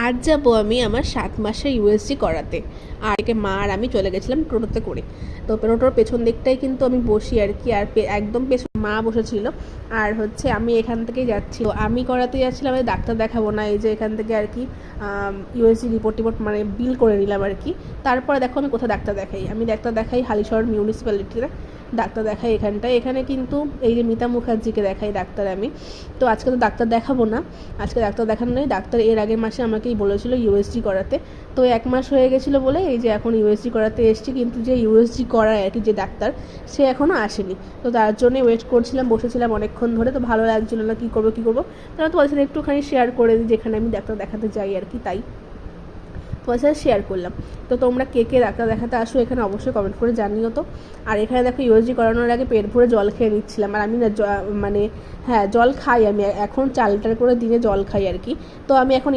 আজ যাবো আমি আমার 7 মাসের ইউএসজি করাতে। আর একে মা আর আমি চলে গেছিলাম টোটোতে করে। তো টোটোর পেছন দিকটাই কিন্তু আমি বসি আর কি, আর একদম পেছন মা বসেছিল। আর হচ্ছে আমি এখান থেকেই যাচ্ছি, তো আমি করাতে যাচ্ছিলাম, আমি ডাক্তার দেখাবো না, এই যে এখান থেকে আর কি ইউএসজি রিপোর্ট মানে বিল করে নিলাম আর কি। তারপরে দেখো আমি কোথায় ডাক্তার দেখাই, আমি ডাক্তার দেখাই হালিশহর মিউনিসিপ্যালিটিতে ডাক্তার দেখাই এখানটায়। এখানে কিন্তু এই যে মিতা মুখার্জিকে দেখাই ডাক্তার আমি। তো আজকে তো ডাক্তার দেখাবো না, আজকে ডাক্তার দেখানো নেই। ডাক্তার এর আগের মাসে আমাকেই বলেছিল ইউএসজি করাতে, তো 1 মাস হয়ে গেছিলো বলে এই যে এখন ইউএসজি করাতে এসেছি। কিন্তু যে ইউএসজি করায় আর কি যে ডাক্তার, সে এখনও আসেনি। তো তার জন্যই ওয়েট করছিলাম, বসেছিলাম অনেকক্ষণ ধরে। তো ভালো লাগছিলো না, কী করবো। তাহলে তোমার সাথে একটুখানি শেয়ার করে দিই যেখানে আমি ডাক্তার দেখাতে যাই আর কি, তাই তোমার সাথে শেয়ার করলাম। তো তোমরা কে কে ডাক্তার দেখাতে আসো এখানে অবশ্যই কমেন্ট করে জানিও তো। আর এখানে দেখো ইউএসজি করানোর আগে পেট ভরে জল খেয়ে নিচ্ছিলাম। আর আমি না মানে হ্যাঁ জল খাই, আমি এখন 4 লিটার করে দিনে জল খাই আর কি। তো আমি এখন